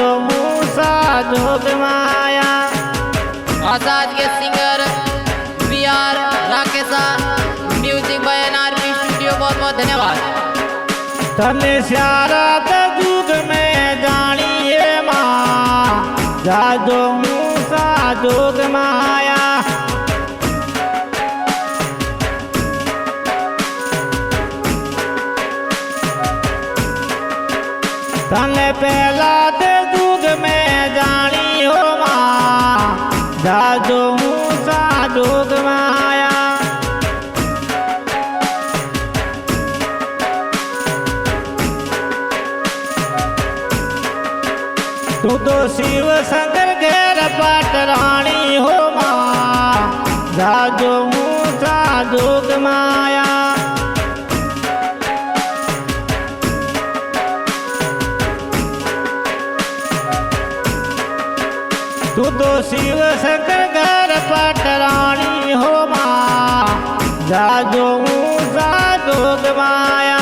जादो मूसा जोग माया। आजाद के singer BR Rakesha, music by NRP studio. बहुत बहुत धन्यवाद। तने शारद जुग में जानिए माँ जादो मूसा जोग माया। तने पहला दे जुग में जानी हो माँ जादो मूसा जोग माया। तू तो शिव शंकर घेर पटरानी हो माँ जादो मूसा जोग माया। तू तो शिव शंकर घर पटरानी हो माँ जादो मूसा जोग माया।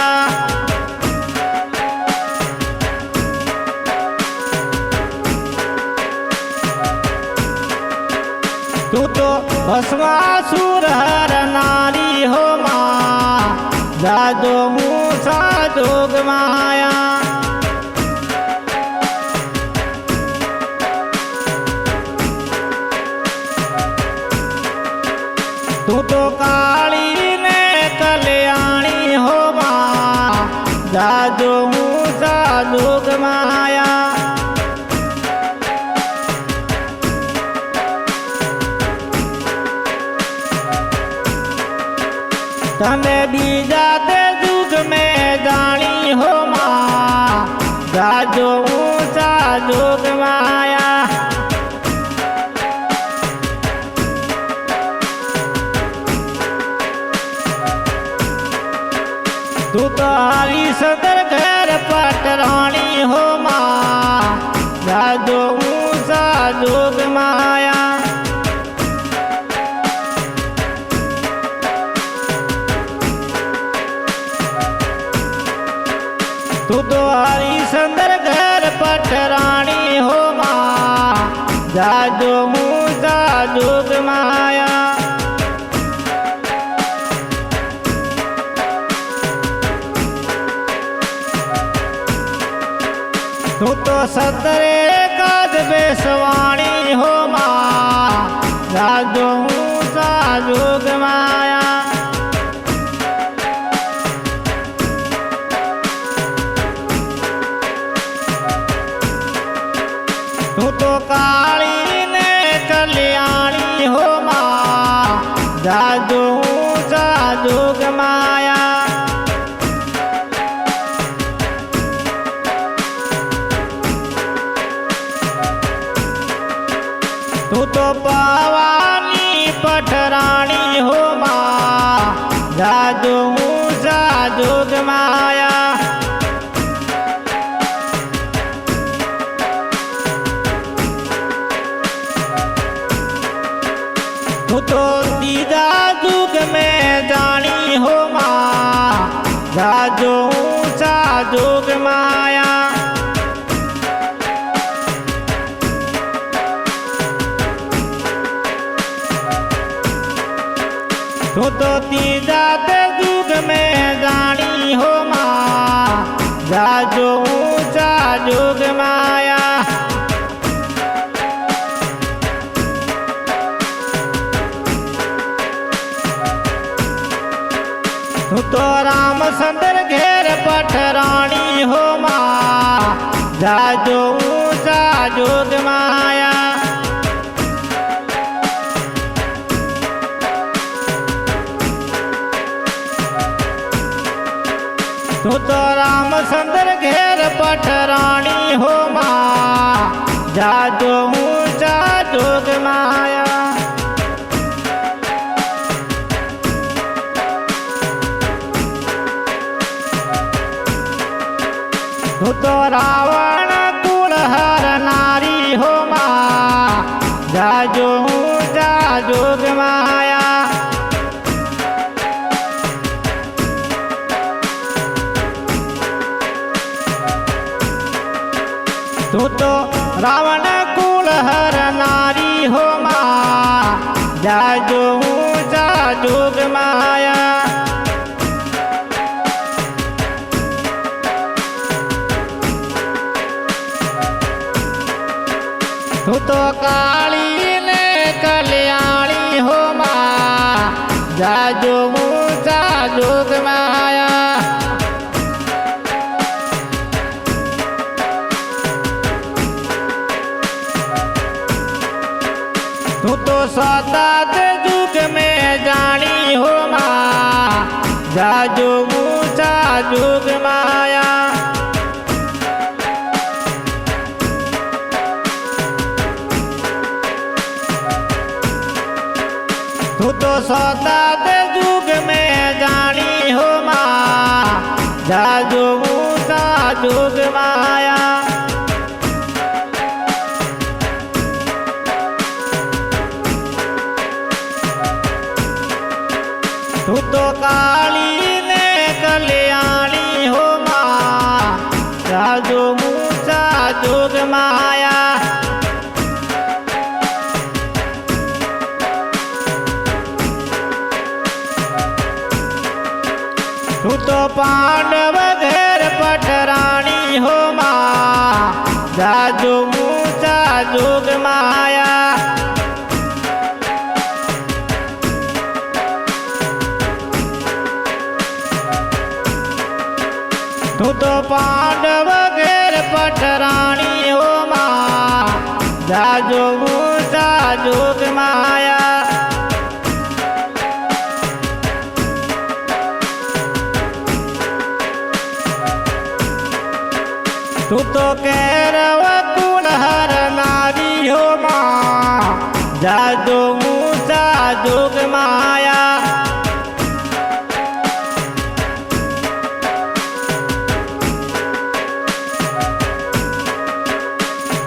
तू तो भस्मासुर हर नारी हो माँ जादो मूसा जोग माया। तू तो काली ने कल्याणी हो माँ जादो मूसा जोग माया। तने बीजा दे जुग में जानी हो माँ जादो मूसा जोग माया। तू तो हरिशंकर घर पटरानी हो माँ जादो मूसा जोग माया। तू तो हरिशंकर घर पटरानी हो माँ जादो मूसा जोग माया। तू तो सतरे काज बेसवाणी हो माँ जादो मूसा जोग माया। तू तो काली ने कल्याणी हो माँ जादो मूसा जोग माया। तू तो पावानी पटरानी हो माँ जादो मूसा जोग माया। तू तो दीदा जुग में जानी हो माँ जादो मूसा जोग माया। तू तो तीजा दे जुग में जानी हो माँ जादो मूसा जोग माया। तू तो रामचंद्र घेर पटरानी हो माँ जादो मूसा जोग माया। तू तो रामचंद्र घेर पटरानी हो माँ जादो मूसा जोग माया। तू तो रावण कुल हर नारी हो माँ जादो मूसा जोग माया। तू તું તો રાવણ કુળ હરનારી હો માં જાજો ઊંચા જોગ માયા તું તો કાળી ને કલ્યાણી હો માં જાજો ઊંચા જોગ માયા તું તો સતત जुग में जानी हो माँ जाजो ऊंचा जुग माया तू तो सतत जुग में जानी हो माँ जाजो ऊंचा जुग माया तू तो काली ने कल्याणी हो माँ जाजो ऊंचा जोग माया तू तो पांडव घेर पटरानी हो माँ जाजो ऊंचा जोग माया तू तो पांडव घेर पटरानी हो माँ जाजो ऊंचा जोग माया तू तो कैरव कुल हरनारी हो माँ जाजो ऊंचा जोग माया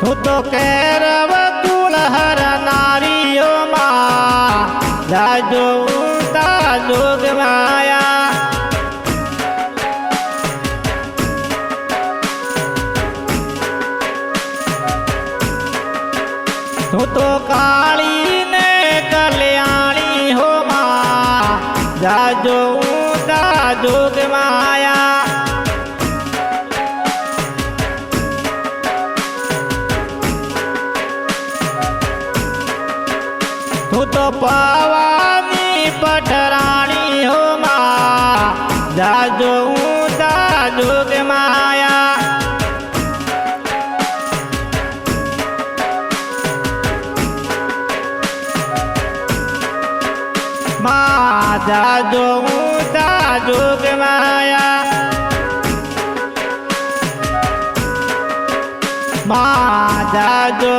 तू तो कैरव कुल हरनारी हो माँ जाजो ऊंचा जोग माया तू तो काली ने कल्याणी हो माँ जाजो ऊंचा जोग माया तू तो पावानी पटरानी हो माँ जाजो ऊंचा जोग माया माँ जाजो ऊंचा जोग माया माँ जाजो